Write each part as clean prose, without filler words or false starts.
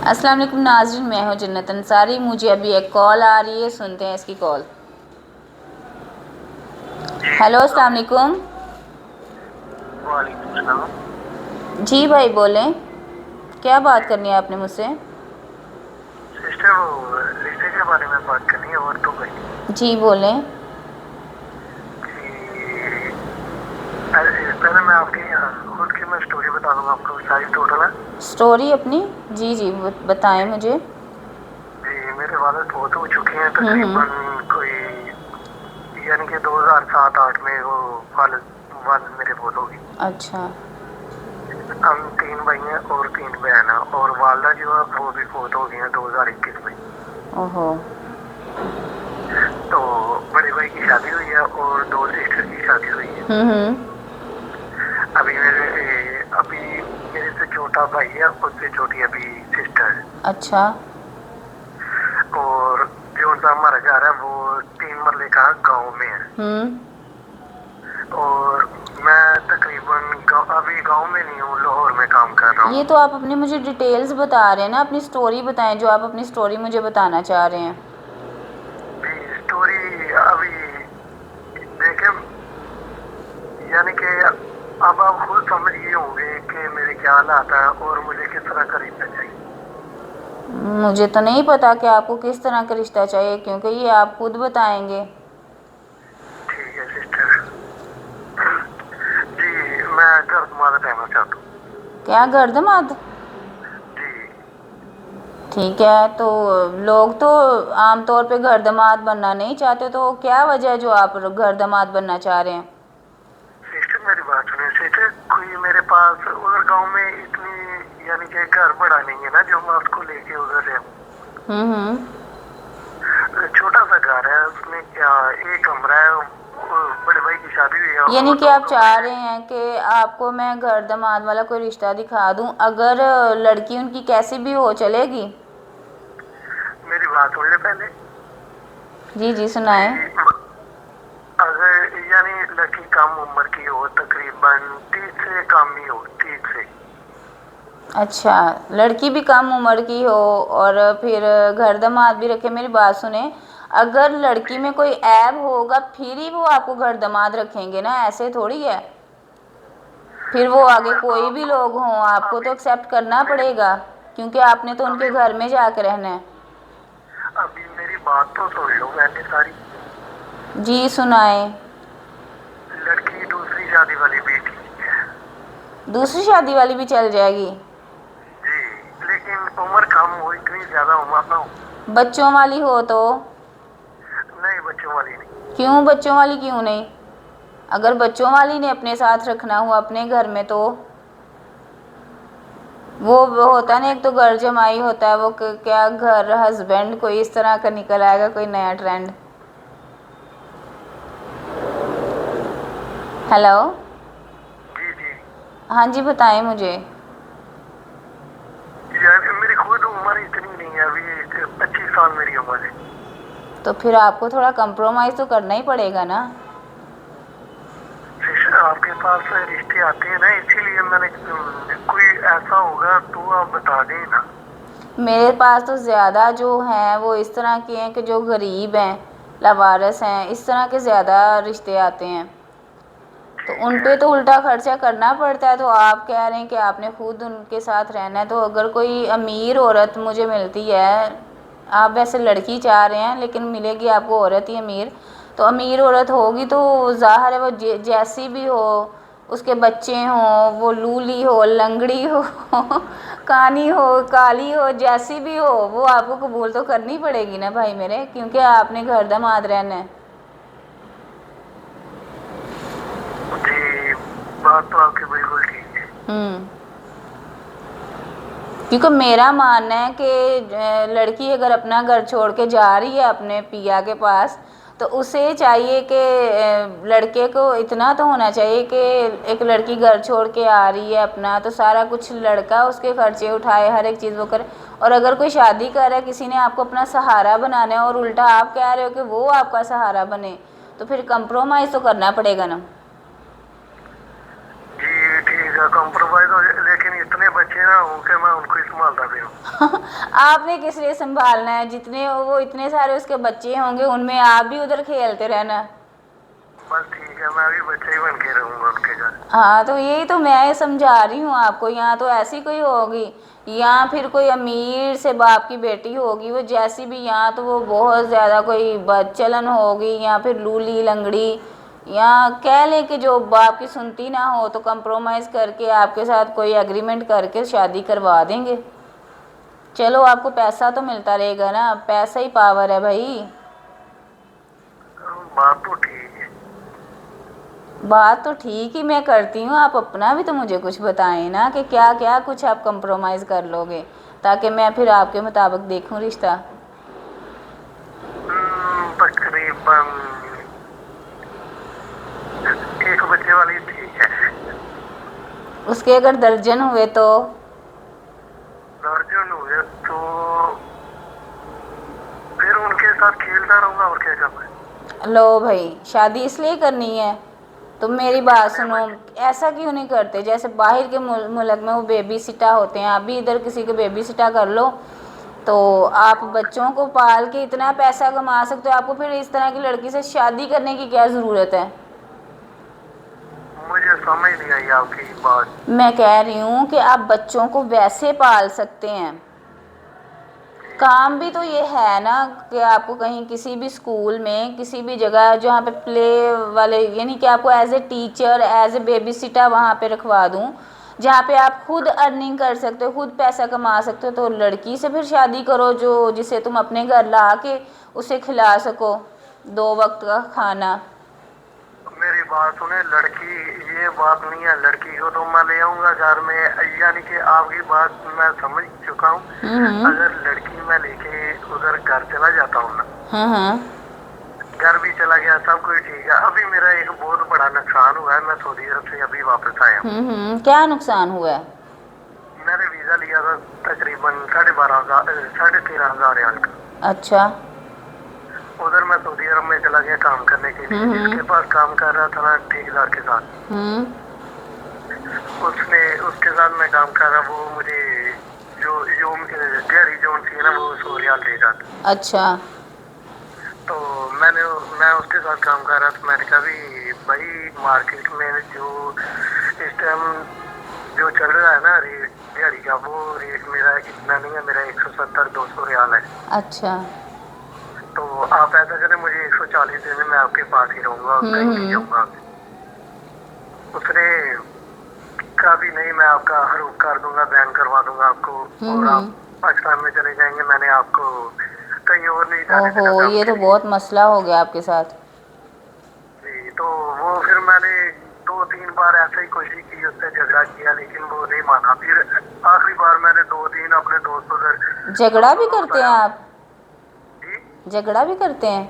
अस्सलाम वालेकुम नाज़रीन, मैं हूं जन्नत अंसारी। मुझे अभी एक कॉल आ रही है, सुनते हैं इसकी कॉल। हेलो, अस्सलाम वालेकुम। वालेकुम सलाम। जी भाई बोलें, क्या बात करनी है आपने मुझसे? सिस्टर, वो रिश्ते के बारे में बात करनी है और तो कोई नहीं। जी बोलें। कि पहले मैं आपकी खुद की मैं स्टोरी बता दूंगा आपको, सारी टोटल है। स्टोरी अपनी? जी जी बताएं मुझे। जी, मेरे वालिद बहुत हो चुके हैं तकरीबन कोई, यानी कि 2007-8 में वो वालिद वालिद मेरे बहुत होगी। अच्छा। हम 3 भाई हैं और 3 बहन हैं, और वालदा जो है वो भी बहुत हो गई हैं 2021 में। ओहो। तो बड़े भाई की शादी हुई है और 2 सिस्टर की शादी हुई है। अभी मेरे से छोटा भाई है, उससे छोटी अभी सिस्टर है। अच्छा। और जो उनका हमारा घर है वो 3 मरले का गांव में है। और मैं तकरीबन अभी गांव में नहीं हूँ, लाहौर में काम कर रहा हूँ। ये तो आप अपनी मुझे डिटेल्स बता रहे हैं ना, अपनी स्टोरी बताएं, जो आप अपनी स्टोरी मुझे बताना चाह रहे हैं। स्टोरी अभी देखे, यानी कि अब आप खुद समझ गए होंगे कि मेरे क्या हालात है और मुझे किस तरह का रिश्ता चाहिए। मुझे तो नहीं पता कि आपको किस तरह का रिश्ता चाहिए, क्योंकि ये आप खुद बताएंगे। ठीक है सिस्टर जी, मैं घर तुम्हारा रहना चाहता हूँ। क्या गर्दमाद? जी ठीक है, तो लोग तो आमतौर पे गर्दमाद बनना नहीं चाहते, तो क्या वजह है जो आप गर्दमाद बनना चाह रहे हैं? सिस्टर, मेरी बात सुनिए सिस्टर। कोई मेरे पास उधर गांव में इतनी, यानी कि घर बड़ा नहीं है ना जो मैं उसको लेके उधर रहूं। छोटा सा घर है, उसमें क्या एक कमरा है। बड़े भाई की शादी हुई है। यानी कि आप चाह रहे हैं कि आपको मैं गर्दमाद वाला कोई रिश्ता दिखा दूं, अगर लड़की उनकी कैसी भी हो चलेगी? मेरी बात सुन ले पहले। जी जी सुनाएं। अगर यानी लड़की कम उम्र की हो, तकरीबन 30 से कम ही हो, 30 से। अच्छा, लड़की भी कम उम्र की हो और फिर घर दमाद भी रखे। मेरी बात सुने, अगर लड़की में कोई ऐब होगा फिर ही वो आपको घर दमाद रखेंगे ना, ऐसे थोड़ी है। फिर वो आगे कोई भी लोग हों, आपको तो एक्सेप्ट करना पड़ेगा, क्योंकि आपने तो उनके घर में जाकर रहना है। अभी मेरी बात तो सुन लो पहले सारी। जी सुनाएं। लड़की दूसरी शादी वाली भी ठीक है। दूसरी शादी वाली भी चल जाएगी? जी, लेकिन उम्र कम हो, इतनी ज्यादा उम्र ना हो। बच्चों वाली हो तो? नहीं, बच्चों वाली नहीं। क्यों बच्चों वाली क्यों नहीं? अगर बच्चों वाली ने अपने साथ रखना हो अपने घर में, तो वो होता ना, एक तो घर जमाई होता है, वो क्या घर हस्बैंड कोई इस तरह का निकल आएगा, कोई नया ट्रेंड। हेलो। जी जी हाँ जी बताएं मुझे। यार, मेरी खुद उम्र इतनी नहीं है, अभी 25 साल मेरी उम्र है। तो फिर आपको थोड़ा कंप्रोमाइज़ तो करना ही पड़ेगा ना। आपके पास रिश्ते आते हैं ना, इसीलिए मैंने कोई ऐसा होगा तो आप बता दें ना। मेरे पास तो ज़्यादा जो हैं वो इस तरह के हैं कि जो गरीब हैं, लावारिस हैं, इस तरह के ज़्यादा रिश्ते आते हैं, तो उन पे तो उल्टा खर्चा करना पड़ता है। तो आप कह रहे हैं कि आपने खुद उनके साथ रहना है, तो अगर कोई अमीर औरत मुझे मिलती है, आप वैसे लड़की चाह रहे हैं लेकिन मिलेगी आपको औरत ही अमीर, तो अमीर औरत होगी तो ज़ाहिर है वो जैसी भी हो, उसके बच्चे हों, वो लूली हो, लंगड़ी हो कानी हो, काली हो, जैसी भी हो, वो आपको कबूल तो करनी पड़ेगी ना भाई मेरे, क्योंकि आपने घर दमाद रहना है। जी, बात तो आपकी बिल्कुल ठीक है। क्योंकि मेरा मानना है कि लड़की अगर अपना घर छोड़ के जा रही है अपने पिया के पास, तो उसे चाहिए कि लड़के को इतना तो होना चाहिए कि एक लड़की घर छोड़ के आ रही है अपना, तो सारा कुछ लड़का उसके खर्चे उठाए, हर एक चीज़ वो करे। और अगर कोई शादी कर रहा है, किसी ने आपको अपना सहारा बनाना है और उल्टा आप कह रहे हो कि वो आपका सहारा बने, तो फिर कंप्रोमाइज़ तो करना पड़ेगा ना। जी ठीक है, कॉम्प्रोमाइज हो, लेकिन इतने बच्चे ना हो कि मैं उनको संभालता भी हूँ। آپ نے کس لیے سنبھالنا ہے؟ جتنے وہ اتنے سارے اس کے بچے ہوں گے ان میں آپ بھی ادھر کھیلتے رہنا. بس ٹھیک ہے، میں بھی بچہ ہی بن کے رہوں گا ان کے گھر. ہاں تو یہی تو میں سمجھا رہی ہوں آپ کو. یہاں تو ایسی کوئی ہوگی، یہاں پھر کوئی امیر سے باپ کی بیٹی ہوگی، وہ جیسی بھی، یہاں تو وہ بہت زیادہ کوئی بد چلن ہوگی، یا پھر لولی لنگڑی، یا کہہ لیں کہ جو باپ کی سنتی نہ ہو تو کمپرومائز کر کے آپ کے ساتھ کوئی ایگریمنٹ کر کے شادی کروا دیں گے. چلو آپ کو پیسہ تو ملتا رہے گا نا، پیسہ ہی پاور ہے بھائی. بات تو ٹھیک ہے. بات تو ٹھیک ہی میں کرتی ہوں، آپ اپنا بھی تو مجھے کچھ بتائیں نا کہ کیا کیا کچھ آپ کمپرومائز کر لو گے، تاکہ میں پھر آپ کے مطابق دیکھوں رشتہ. تقریباً ایک بچے والی ٹھیک ہے. اس کے اگر درجن ہوئے تو؟ درجن ہوئے تو پھر ان کے ساتھ کھیلتا رہوں گا، اور کیا کرنا ہے. لو بھائی، شادی اس لیے کرنی ہے؟ تم میری بات کتنے سنو، بچے؟ ایسا کیوں نہیں کرتے جیسے باہر کے ملک میں وہ بیبی سٹا ہوتے ہیں، ابھی ادھر کسی کے بیبی سٹا کر لو تو آپ بچوں کو پال کے اتنا پیسہ کما سکتے ہو. آپ کو پھر اس طرح کی لڑکی سے شادی کرنے کی کیا ضرورت ہے؟ مجھے سمجھ نہیں آئی آپ کی بات. میں کہہ رہی ہوں کہ آپ بچوں کو ویسے پال سکتے ہیں. کام بھی تو یہ ہے نا کہ آپ کو کہیں کسی بھی اسکول میں، کسی بھی جگہ جہاں پہ پلے والے، یعنی کہ آپ کو as a teacher, as a babysitter وہاں پہ رکھوا دوں، جہاں پہ آپ خود ارننگ کر سکتے ہو، خود پیسہ کما سکتے ہو. تو لڑکی سے پھر شادی کرو جو جسے تم اپنے گھر لا کے اسے کھلا سکو 2 وقت کا کھانا. میری بات سنیں، لڑکی یہ بات نہیں ہے. لڑکی کو تو میں لے آؤں گا گھر میں، یعنی کہ آپ کی بات میں سمجھ چکا ہوں. اگر لڑکی میں لے کے ادھر گھر چلا جاتا ہوں نا، ہاں ہاں گھر بھی چلا گیا، سب کچھ ٹھیک ہے. ابھی میرا ایک بہت بڑا نقصان ہوا ہے. میں سعودی عرب سے ابھی واپس آیا ہوں. کیا نقصان ہوا ہے؟ میں نے ویزا لیا تھا تقریباً 13,500 ریال کا. اچھا. ادھر میں سعودی عرب میں چلا گیا کام کرنے کے لیے. جس کے پاس کام کر رہا تھا نا ٹھیکیدار کے ساتھ، اس کے ساتھ میں کام کر رہا، وہ مجھے جو دیہڑی جو تھی نا وہ 100 ریال دے رہا تھا. اچھا. تو میں اس کے ساتھ کام کر رہا تھا. میں نے کہا بھی بھائی مارکیٹ میں جو اس ٹائم جو چل رہا ہے نا ریٹ دیہڑی کا، وہ ریٹ میرا اتنا نہیں ہے، میرا 170-200 ریال ہے. اچھا. تو آپ ایسا کریں، مجھے 140 دینے، میں آپ کے پاس ہی رہوں گا، کہیں نہیں جاؤں گا. اس نے کہا بھی نہیں، میں آپ کا حروف کر دوں گا، بین کروا دوں گا آپ کو، اور آپ پاکستان میں چلے جائیں گے. میں نے آپ کو کہیں اور نہیں جانے دینا اوہو، کام یہ کے تو لیے. بہت مسئلہ ہو گیا آپ کے ساتھ. جی، تو وہ پھر میں نے 2-3 بار ایسا ہی کوشش کی، اس سے جھگڑا کیا، لیکن وہ نہیں مانا. پھر آخری بار میں نے 2-3 اپنے دوستوں سے جھگڑا بھی کرتے ہیں آپ؟ جی جھگڑا بھی کرتے ہیں؟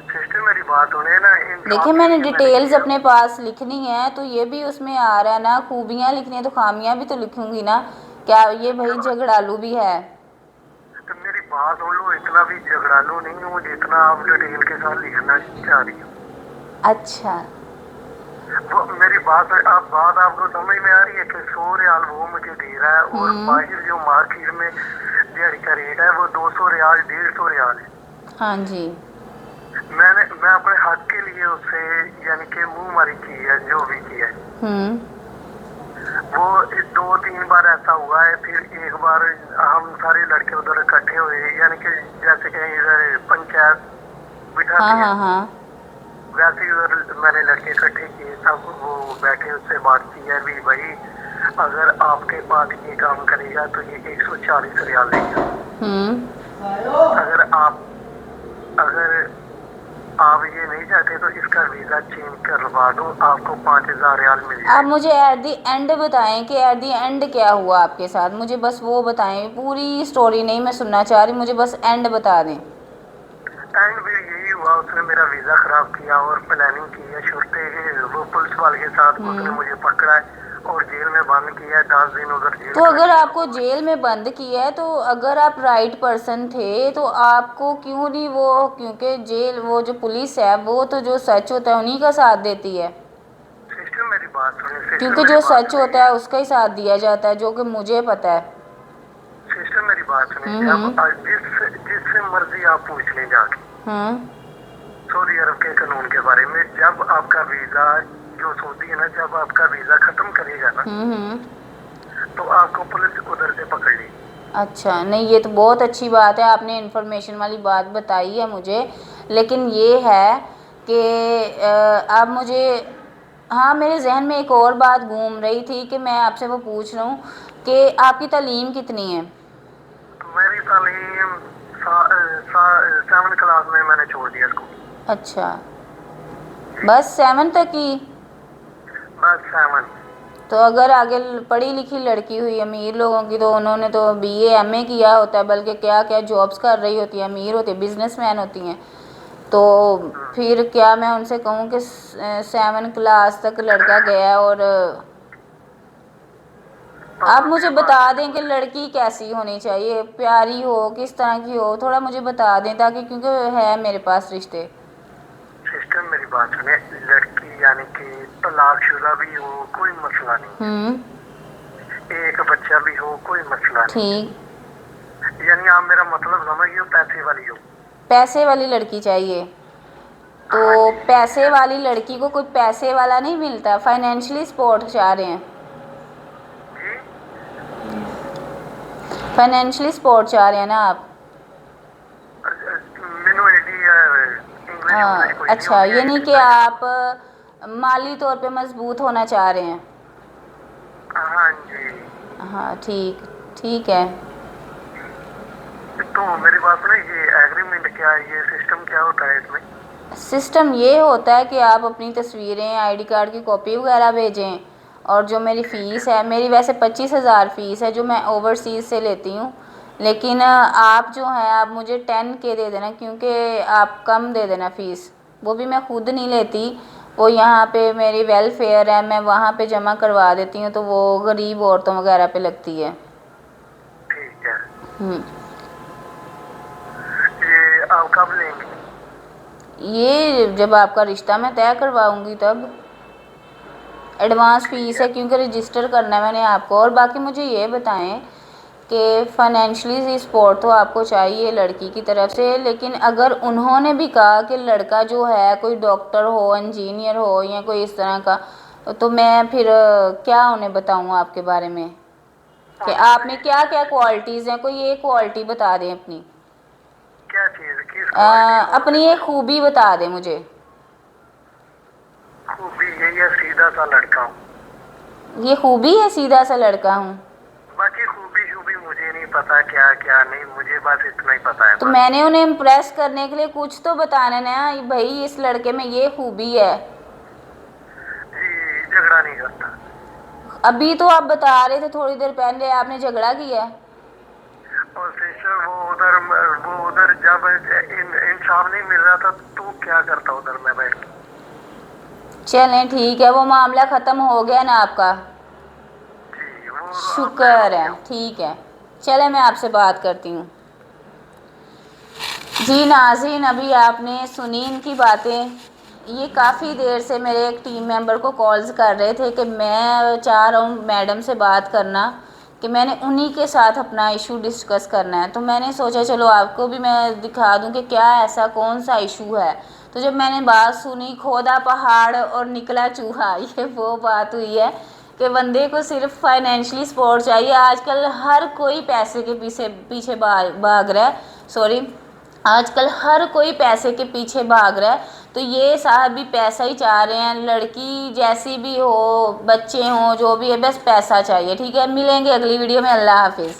سسٹر میری بات سنیں نا، ان دیکھیں، جاب کے میں نے لیے میں نے ڈیٹیلز کیا. اپنے پاس لکھنی ہے تو یہ بھی اس میں آ رہا ہے نا. خوبیاں لکھنی ہیں تو خامیاں بھی تو لکھوں گی نا. کیا یہ بھائی جھگڑالو بھی ہے؟ تو میری بات سن لو، اتنا بھی جھگڑالو نہیں ہوں جتنا آپ ڈیٹیل کے ساتھ لکھنا چاہ رہی ہوں. اچھا. وہ میری بات آپ کو سمجھ میں آ رہی ہے کہ 100 ریال وہ مجھے دے رہا ہے، اور باہر جو مارکیٹ میں دیہڑی کا ریٹ ہے وہ 200 ریال 150 ریال ہے. ہاں جی. میں اپنے حق کے لیے اس سے یعنی کہ منہ ماری کی ہے، جو بھی کی ہے. وہ 2-3 بار ایسا ہوا ہے. پھر ایک بار ہم سارے لڑکے ادھر اکٹھے ہوئے، یعنی کہ جیسے کہ ادھر پنچایت ہاں بٹھاتے ہیں، ہاں ہاں. ویسے ہی ادھر میں نے لڑکے اکٹھے کیے. سب وہ بیٹھے، اس سے بات کی ہے بھی بھائی اگر آپ کے پاس یہ کام کرے گا تو یہ 140 ریال لے گا. اگر آپ یہ نہیں چاہتے تو اس کا ویزا چینج کروا دوں، آپ کو 5,000 ریال مل آپ جائے گا. مجھے ایٹ دی اینڈ بتائیں کہ ایٹ دی اینڈ کیا ہوا آپ کے ساتھ. مجھے بس وہ بتائیں، پوری سٹوری نہیں میں سننا چاہ رہی، مجھے بس اینڈ بتا دیں. اینڈ بھی یہی ہوا، اس نے میرا ویزا خراب کیا اور پلاننگ کی ہے چھوٹے وہ پولیس والے کے ساتھ. اس نے مجھے پکڑا ہے اور جیل میں بند کیا ہے. 10 دن ادھر جیل تو اگر کاٹے. آپ کو جیل میں بند کیا ہے تو اگر آپ رائٹ پرسن تھے تو آپ کو کیوں نہیں وہ، کیونکہ جیل وہ جو پولیس ہے وہ تو جو سچ ہوتا ہے انہی کا ساتھ دیتی ہے. سسٹر میری بات سنیں، سسٹر کیونکہ میری جو بات سچ سنیں. ہوتا ہے اس کا ہی ساتھ دیا جاتا ہے، جو کہ مجھے پتہ ہے. سسٹر میری बात सुनिए, जब जिससे मर्जी आप पूछ लें जाके सऊदी अरब के कानून के बारे में, जब आपका वीजा जो सऊदी है ना, जब आपका वीजा खत्म करेगा ना तो आपको पुलिस उधर से पकड़ लेगी। अच्छा, नहीं ये तो बहुत अच्छी बात है, आपने इन्फॉर्मेशन वाली बात बताई है मुझे, लेकिन ये है कि आप मुझे, हाँ मेरे जहन में एक और बात घूम रही थी कि मैं आपसे वो पूछ रहा हूँ कि आपकी तालीम कितनी है? मेरी तालीम 7 क्लास में मैंने छोड़ दिया स्कूल। अच्छा, बस 7 तक ही? बस 7। तो अगर आगे पढ़ी लिखी लड़की हुई अमीर लोगों की तो उन्होंने तो BA MA किया होता है, बल्कि क्या क्या जॉब्स कर रही होती है, अमीर होती है, बिजनेसमैन होती हैं, तो फिर क्या मैं उनसे कहूँ कि 7 क्लास तक लड़का गया? और आप मुझे बता दें कि लड़की कैसी होनी चाहिए, प्यारी हो, किस तरह की हो, थोड़ा मुझे बता दें ताकि, क्योंकि है मेरे पास रिश्ते। सिस्टर मेरी बात सुने, लड़की यानी कि तलाकशुदा भी हो कोई मसला नहीं, एक बच्चा भी हो कोई मसला नहीं, ठीक, यानी आप मेरा मतलब समझिए, पैसे वाली हो। पैसे वाली लड़की चाहिए? तो पैसे वाली लड़की को कोई पैसे वाला नहीं मिलता, फाइनेंशियली सपोर्ट चाह रहे हैं? जी फाइनेंशियली सपोर्ट चाह रहे हैं ना आप? मैनू इंग्लिश हाँ, अच्छा, ये नहीं कि आप माली तौर पे मजबूत होना चाह रहे हैं? हाँ जी। हाँ, ठीक ठीक है। तो मेरी बात सुने, ये एग्रीमेंट क्या है, ये सिस्टम क्या होता है इसमें? सिस्टम ये होता है कि आप अपनी तस्वीरें, ID कार्ड की कॉपी वगैरह भेजें, और जो मेरी फ़ीस है, मेरी वैसे 25,000 फ़ीस है जो मैं ओवरसीज़ से लेती हूँ, लेकिन आप जो हैं आप मुझे 10K दे देना, क्योंकि आप कम दे देना फ़ीस, वो भी मैं खुद नहीं लेती, वो यहाँ पे मेरी वेलफेयर है, मैं वहाँ पे जमा करवा देती हूँ, तो वो गरीब औरतों वगैरह पे लगती है। ठीक है। ये आप कब लेंगे? ये जब आपका रिश्ता मैं तय करवाऊँगी तब। एडवांस फ़ीस है क्योंकि रजिस्टर करना है मैंने आपको। और बाकी मुझे ये बताएं कि फाइनेंशियली सपोर्ट तो आपको चाहिए लड़की की तरफ से, लेकिन अगर उन्होंने भी कहा कि लड़का जो है कोई डॉक्टर हो, इंजीनियर हो या कोई इस तरह का, तो मैं फिर क्या उन्हें बताऊँ आपके बारे में कि आप में क्या क्या क्वालिटीज़ हैं? कोई एक क्वालिटी बता दें अपनी, क्या चीज़, किस क्वालिटी? अपनी एक खूबी बता दें मुझे। खूबी यही है, सीधा सा लड़का हूँ। ये खूबी है, सीधा सा लड़का हूँ? बाकी खूबी शूबी मुझे नहीं पता, क्या क्या नहीं, मुझे बस इतना ही पता है। तो मैंने उन्हें इम्प्रेस करने के लिए कुछ तो बताना ना, भाई इस लड़के में ये खूबी है। जी, झगड़ा नहीं करता। अभी तो आप बता रहे थे थोड़ी देर पहले आपने झगड़ा किया। और सिस्टर वो उधर जब इंसाफ नहीं मिल रहा था तो क्या करता उधर मैं बैठ के? चलें ठीक है, वो मामला ख़त्म हो गया ना आपका? जी, वो शुक्र है, ठीक है। चले मैं आपसे बात करती हूँ। जी नाज़रीन, अभी आपने सुनी इनकी बातें। ये काफ़ी देर से मेरे एक टीम मेंबर को कॉल्स कर रहे थे कि मैं चाह रहा हूँ मैडम से बात करना, कि मैंने उन्हीं के साथ अपना इशू डिस्कस करना है। तो मैंने सोचा चलो आपको भी मैं दिखा दूँ कि क्या ऐसा कौन सा इशू है। तो जब मैंने बात सुनी, खोदा पहाड़ और निकला चूहा, ये वो बात हुई है कि बंदे को सिर्फ फाइनेंशियली सपोर्ट चाहिए। आजकल हर कोई पैसे के पीछे भाग रहा है, आजकल हर कोई पैसे के पीछे भाग रहा है। तो ये साहब भी पैसा ही चाह रहे हैं, लड़की जैसी भी हो, बच्चे हों, जो भी है, बस पैसा चाहिए। ठीक है, मिलेंगे अगली वीडियो में। अल्लाह हाफिज़।